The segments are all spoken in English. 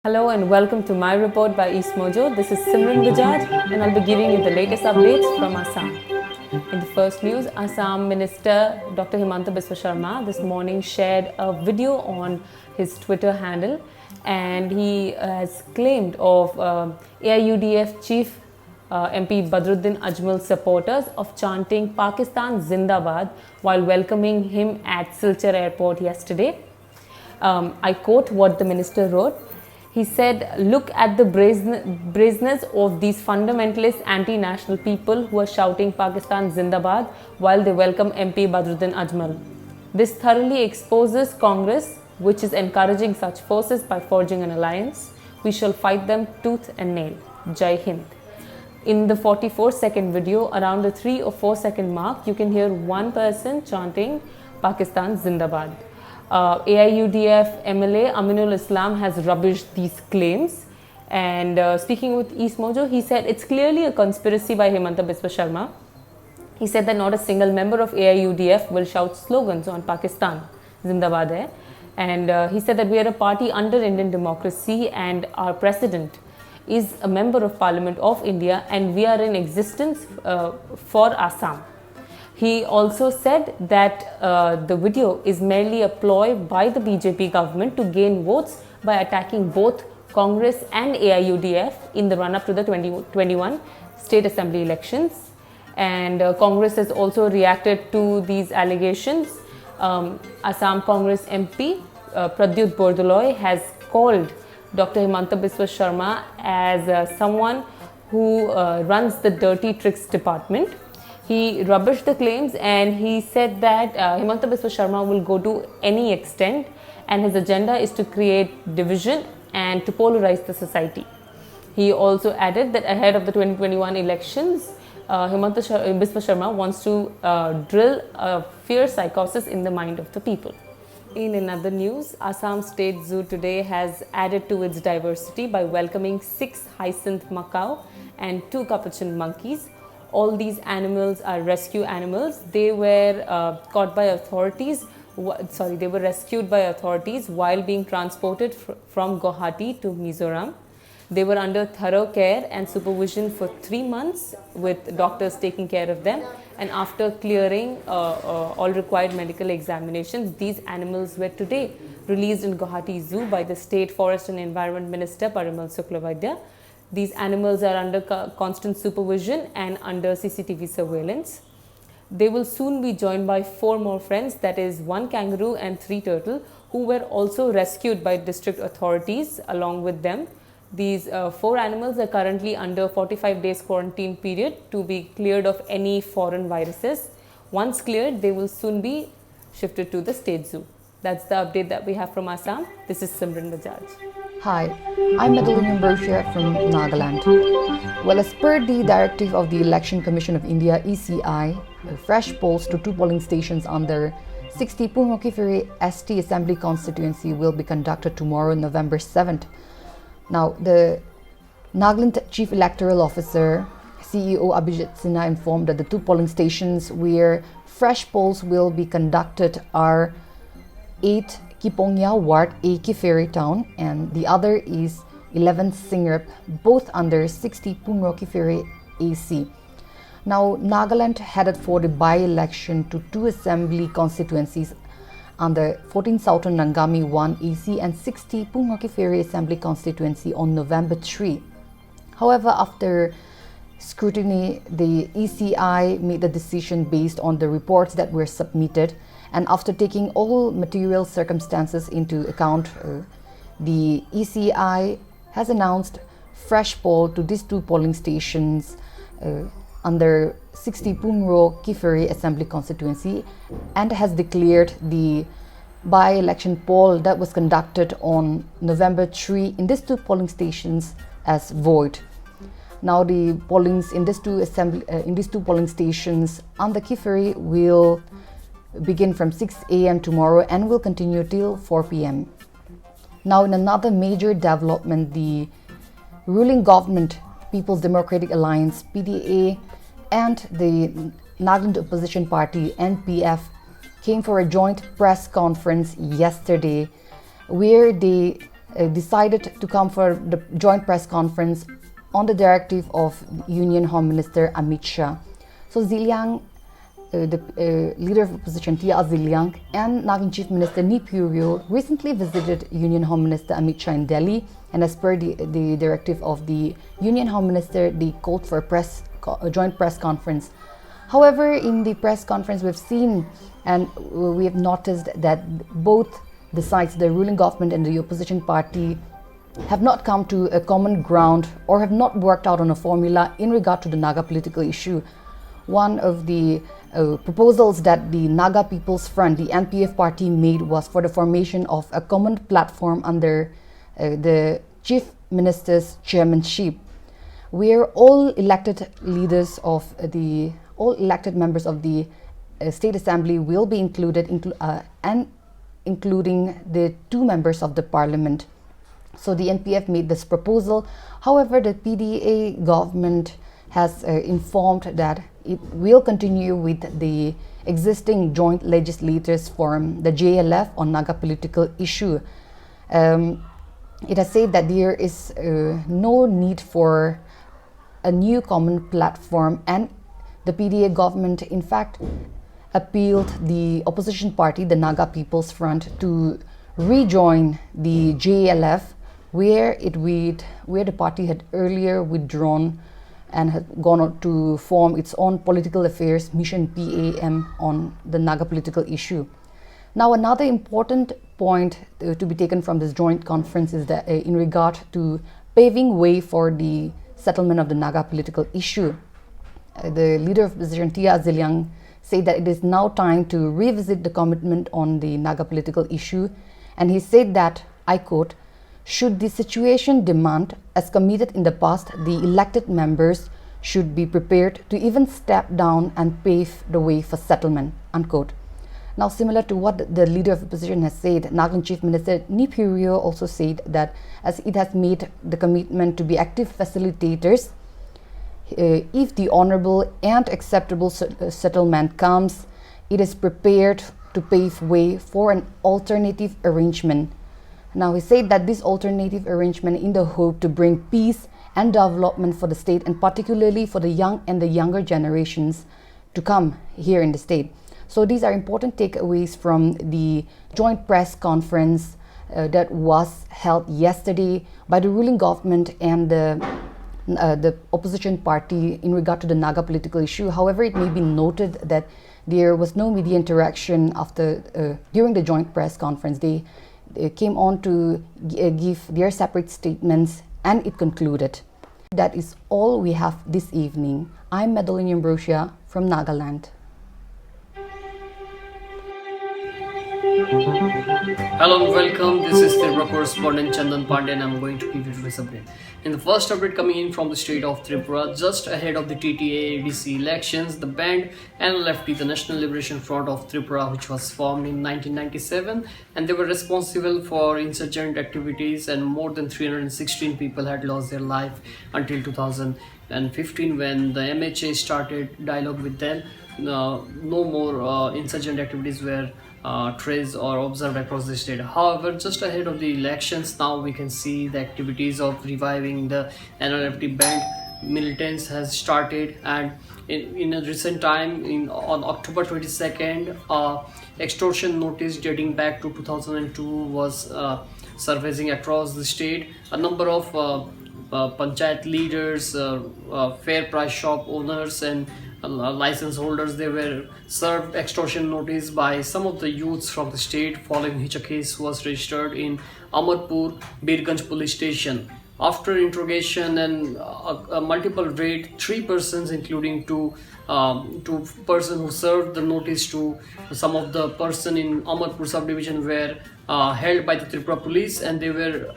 Hello and welcome to my report by EastMojo. This is Simran Bajaj and I'll be giving you the latest updates from Assam. In the first news, Assam Minister Dr. Himanta Biswa Sharma this morning shared a video on his Twitter handle, and he has claimed of AIUDF Chief MP Badruddin Ajmal's supporters of chanting Pakistan Zindabad while welcoming him at Silchar Airport yesterday. I quote what the minister wrote. He said, "Look at the brazenness of these fundamentalist anti-national people who are shouting Pakistan Zindabad while they welcome MP Badruddin Ajmal. This thoroughly exposes Congress, which is encouraging such forces by forging an alliance. We shall fight them tooth and nail. Jai Hind." In the 44-second video, around the 3 or 4 second mark, you can hear one person chanting Pakistan Zindabad. AIUDF MLA Aminul Islam has rubbished these claims, and speaking with EastMojo, he said it's clearly a conspiracy by Himanta Biswa Sharma. He said that not a single member of AIUDF will shout slogans on Pakistan Zindabad hai. And he said that we are a party under Indian democracy and our president is a member of Parliament of India and we are in existence for Assam. He also said that the video is merely a ploy by the BJP government to gain votes by attacking both Congress and AIUDF in the run-up to the 2021 state assembly elections. And Congress has also reacted to these allegations. Assam Congress MP Pradyut Bordoloi has called Dr. Himanta Biswa Sharma as someone who runs the dirty tricks department. He rubbished the claims and he said that Himanta Biswa Sharma will go to any extent and his agenda is to create division and to polarize the society. He also added that ahead of the 2021 elections, Himanta Biswa Sharma wants to drill a fear psychosis in the mind of the people. In another news, Assam State Zoo today has added to its diversity by welcoming 6 hyacinth macaw and 2 capuchin monkeys. All these animals are rescue animals. They were caught by authorities. They were rescued by authorities while being transported from Guwahati to Mizoram. They were under thorough care and supervision for 3 months with doctors taking care of them. And after clearing all required medical examinations, these animals were today released in Guwahati Zoo by the State Forest and Environment Minister Parimal Suklavaidya. These animals are under constant supervision and under CCTV surveillance. They will soon be joined by 4 more friends, that is 1 kangaroo and 3 turtle, who were also rescued by district authorities along with them. These 4 animals are currently under 45 days quarantine period to be cleared of any foreign viruses. Once cleared, they will soon be shifted to the state zoo. That's the update that we have from Assam. This is Simran Bajaj. Hi, I'm Madeline Ambrosia from Nagaland. Well, as per the directive of the Election Commission of India, ECI, fresh polls to 2 polling stations under 60 Pungokiferi ST Assembly constituency will be conducted tomorrow, November 7th. Now, the Nagaland Chief Electoral Officer, CEO Abhijit Sinha, informed that the 2 polling stations where fresh polls will be conducted are 8 Kipongya Ward A Kiferi Town and the other is 11 Singrap, both under 60 Pungokiferi AC. Now, Nagaland headed for the by-election to 2 assembly constituencies under 14 Southern Nangami 1 AC and 60 Pungokiferi Assembly constituency on November 3. However, after scrutiny, the ECI made the decision based on the reports that were submitted, and after taking all material circumstances into account, the ECI has announced fresh poll to these 2 polling stations under 60 Pungro Kiferi Assembly constituency and has declared the by-election poll that was conducted on November 3 in these 2 polling stations as void. Now, the pollings in these 2 polling stations on the Kiferi will begin from 6 a.m. tomorrow and will continue till 4 p.m. Now, in another major development, the ruling government, People's Democratic Alliance (PDA), and the Nagaland Opposition Party (NPF) came for a joint press conference yesterday, where they decided to come for the joint press conference on the directive of Union Home Minister Amit Shah. So Ziliang, the leader of opposition Tia Ziliang, and Nagaland Chief Minister Nipurio recently visited Union Home Minister Amit Shah in Delhi, and as per the directive of the Union Home Minister, they called for a joint press conference. However, in the press conference, we've seen and we have noticed that both the sides, the ruling government and the opposition party, have not come to a common ground or have not worked out on a formula in regard to the Naga political issue. One of the proposals that the Naga People's Front, the NPF party, made was for the formation of a common platform under the Chief Minister's chairmanship, where all elected members of the State Assembly will be included, including the 2 members of the Parliament. So the NPF made this proposal. However, the PDA government has informed that it will continue with the existing joint legislators forum, the JLF, on Naga political issue. It has said that there is no need for a new common platform, and the PDA government in fact appealed the opposition party, the Naga People's Front, to rejoin the JLF, where the party had earlier withdrawn and had gone on to form its own political affairs mission, PAM, on the Naga political issue. Now, another important point to be taken from this joint conference is that in regard to paving way for the settlement of the Naga political issue. The leader of opposition, Tia Ziliang, said that it is now time to revisit the commitment on the Naga political issue, and he said that, I quote, "Should the situation demand, as committed in the past, the elected members should be prepared to even step down and pave the way for settlement," unquote. Now, similar to what the leader of opposition has said, Nagaland Chief Minister Nipurio also said that as it has made the commitment to be active facilitators, if the honorable and acceptable settlement comes, it is prepared to pave way for an alternative arrangement. Now, he said that this alternative arrangement in the hope to bring peace and development for the state, and particularly for the young and the younger generations to come here in the state. So these are important takeaways from the joint press conference that was held yesterday by the ruling government and the opposition party in regard to the Naga political issue. However, it may be noted that there was no media interaction during the joint press conference. They came on to give their separate statements, and it concluded. That is all we have this evening. I'm Madeline Ambrosia from Nagaland. Hello and welcome. This is Tripura correspondent Chandan Pandey, and I'm going to give you today's update. In the first update coming in from the state of Tripura, just ahead of the TTA-ADC elections, the band NLFT, the National Liberation Front of Tripura, which was formed in 1997, and they were responsible for insurgent activities, and more than 316 people had lost their life until 2015 when the MHA started dialogue with them. No more insurgent activities were traced or observed across the state. However, just ahead of the elections, now we can see the activities of reviving the NLFT band militants has started, and in a recent time, on October 22nd, extortion notice dating back to 2002 was surfacing across the state. A number of panchayat leaders, fair price shop owners and license holders, they were served extortion notice by some of the youths from the state, following which a case was registered in Amarpur Birganj police station. After interrogation and a multiple raid, 3 persons, including two persons who served the notice to some of the person in Amarpur subdivision, were held by the Tripura police, and they were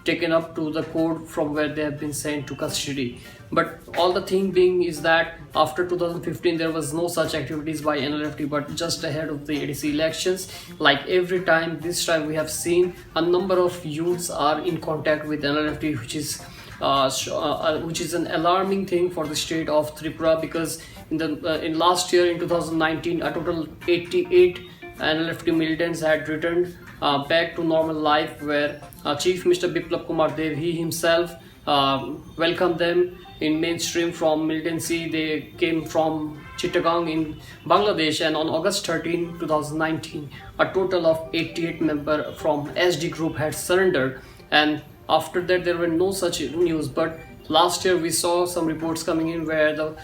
taken up to the court, from where they have been sent to custody. But all the thing being is that after 2015 there was no such activities by NLFT, but just ahead of the ADC elections, like every time, this time we have seen a number of youths are in contact with NLFT, which is an alarming thing for the state of Tripura, because in last year, in 2019, a total 88 NLFT militants had returned back to normal life, where Chief Minister Biplab Kumar Dev, he himself welcomed them in mainstream from militancy. They came from Chittagong in Bangladesh, and on August 13, 2019, a total of 88 members from SD group had surrendered, and after that there were no such news. But last year we saw some reports coming in where the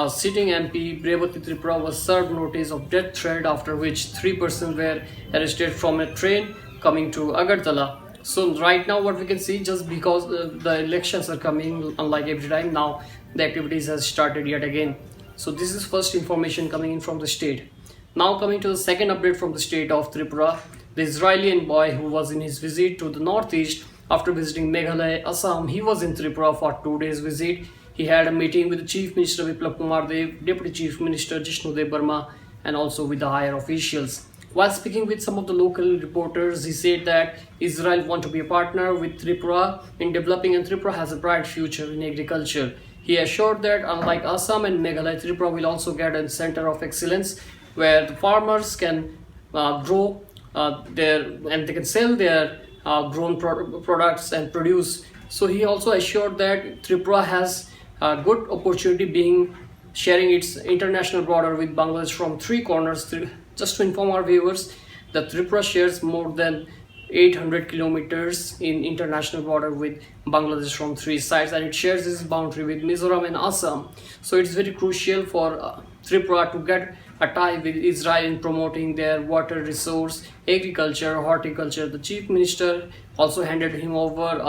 sitting MP Brevati Tripura was served notice of death threat, after which 3 persons were arrested from a train coming to Agartala. So right now what we can see, just because the elections are coming, unlike every time, now the activities has started yet again. So this is first information coming in from the state. Now coming to the second update from the state of Tripura, the Israeli envoy who was in his visit to the northeast after visiting Meghalaya, Assam, he was in Tripura for 2 days visit. He had a meeting with the Chief Minister Biplab Kumar Dev, Deputy Chief Minister Jishnudev Burma, and also with the higher officials. While speaking with some of the local reporters, he said that Israel want to be a partner with Tripura in developing, and Tripura has a bright future in agriculture. He assured that unlike Assam and Meghalaya, Tripura will also get a center of excellence where the farmers can grow and they can sell their grown products and produce. So he also assured that Tripura has a good opportunity being sharing its international border with Bangladesh from 3 corners. Just to inform our viewers, that Tripura shares more than 800 kilometers in international border with Bangladesh from 3 sides, and it shares this boundary with Mizoram and Assam. So it's very crucial for Tripura to get a tie with Israel in promoting their water resource, agriculture, horticulture. The Chief Minister also handed him over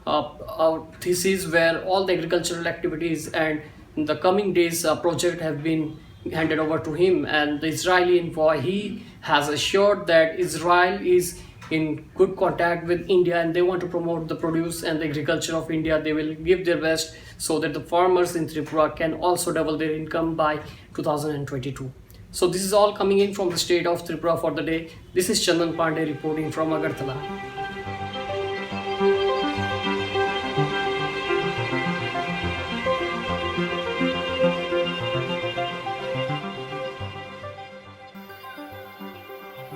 a thesis where all the agricultural activities and in the coming days project have been handed over to him. And the Israeli envoy, he has assured that Israel is in good contact with India and they want to promote the produce and the agriculture of India. They will give their best so that the farmers in Tripura can also double their income by 2022. So this is all coming in from the state of Tripura for the day. This is Chandan Pandey reporting from Agartala.